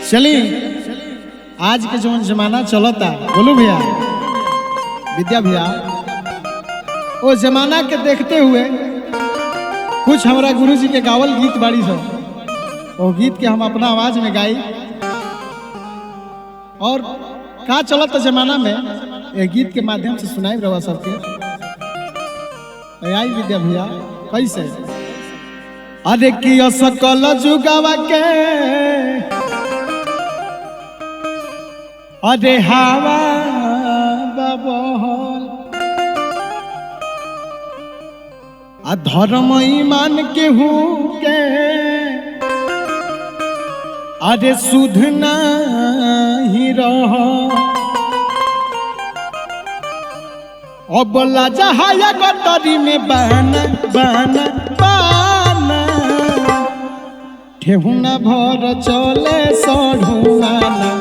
चली आज के जो जमाना चलता बोलू भैया विद्या भैया वो जमाना के देखते हुए कुछ हमारा गुरु जी के गावल गीत बाड़ी सब वो गीत के हम अपना आवाज में गाई और का चलता जमाना में ये गीत के माध्यम से सुनाई रहा सबके आई विद्या भैया कैसे अरे की सकल जुगावा के अरे हवा बबहल आ धर्म ईमान के के अरे सुध नहीं रह अबला जहाया गटरी में बहना बहना बहना ठेहुना भर चले सढ़ुआना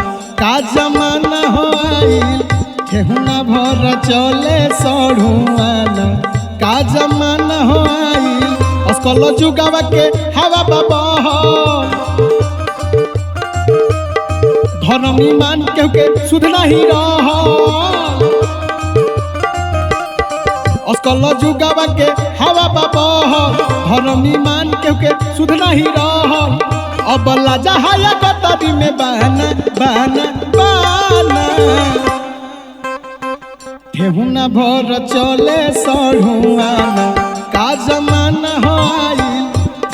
का जमाना हो ठेहुना भर चले सढ़ुआना का जमाना हो अस्कल जुगावा के हवा बाबा धर्म ईमान के सुध नहीं रह अस्कल जुगावा के हवा बाबा धर्म ईमान के सुध नहीं रह अबला जहाया गतरी में बहना बहना बहना ठेहुना भर चले सढ़ुआना का जमाना हो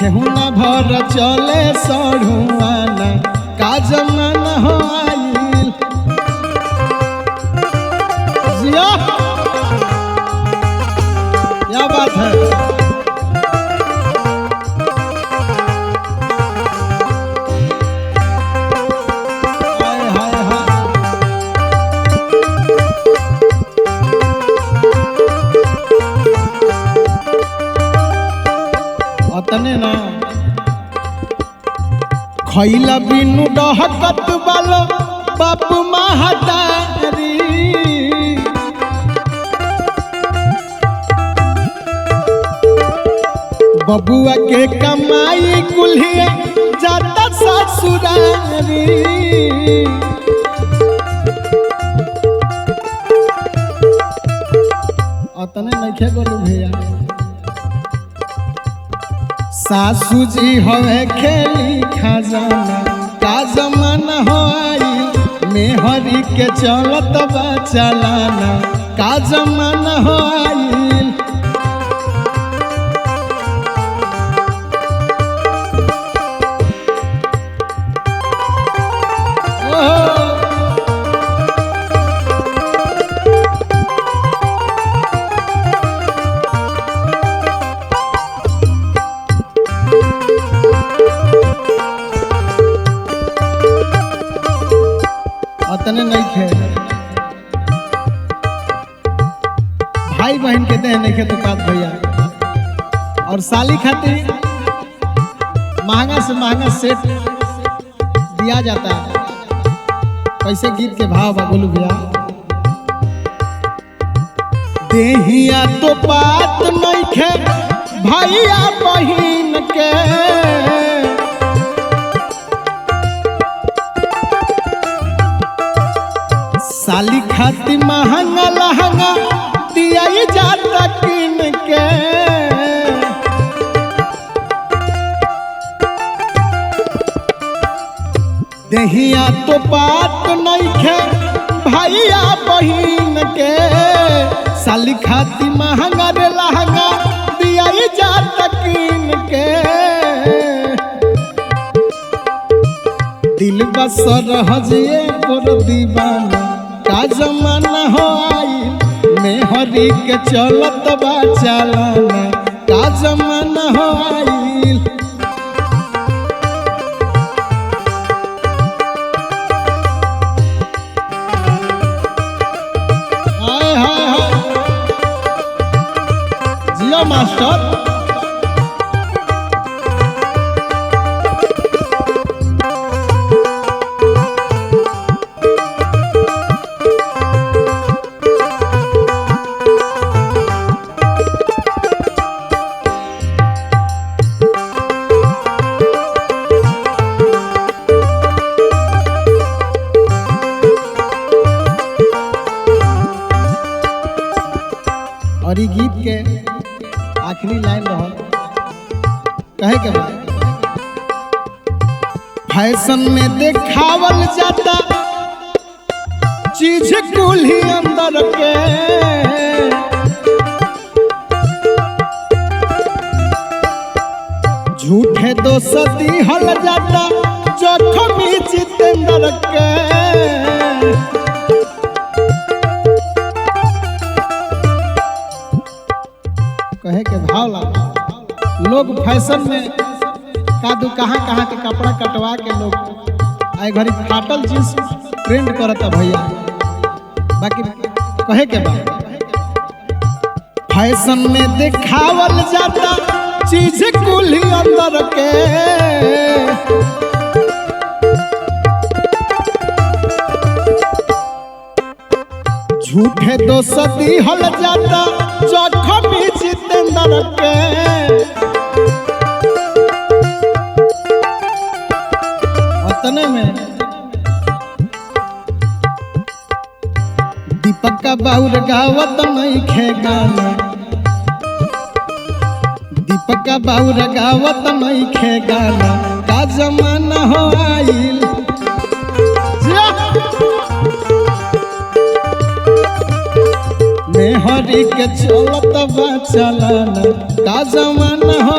ठेहुना भर चले सढ़ुआना का जमाना हो जिया क्या बात है तने ना खैला बिनु डहकत वाला बाप महतारी बबुआ के कमाई कुल्हिया जाता ससुरारी अतने नहीं बोलू भैया सासू जी हवे खेली खजाना का जमाना हो मेहरी के चलत बा चलाना का जमाना हो अतने नहीं खे भाई बहन के दे नहीं खे तो बात भैया और साली खातिर महंगा से महंगा सेट दिया जाता है कैसे गीत के भाव बा बोलू भैया देहिया तो बात नहीं खे भैया बहन के साली खाती महंगा लहंगा दिया जाता किन के दहिया तो बात नहीं खे भैया बहन के साली खाती महंगा रे लहंगा दिया जाता किन के दिल बसर हजिए पर दीवाना का जमाना हो मेहरी के चलत बा चलाना का जमाना हो हाय हाय हाय जिया मास्टर और ये गीत के आखिरी लाइन रहल कहे के बाद फैशन में देखावल जाता चीज कुल ही अंदर के झूठे दोष दिहल जाता जोखमी जितेंद्र के कहे के भाव लगा लोग फैशन में कादू कहाँ कहाँ के कपड़ा कटवा के लोग आए घड़ी फाटल जींस ट्रेंड करता भैया बाकी कहे के बाद फैशन में दिखावल जाता चीज कुल ही अंदर के झूठे दोष दिहल जाता जोखमी जितेंद्र के उतने में दीपक का बाउर गावत नहीं खे गाना दीपक का बाउर गावत नहीं खे गाना का जमाना हो आइल मेहरी के चलत बा चलाना का जमाना हो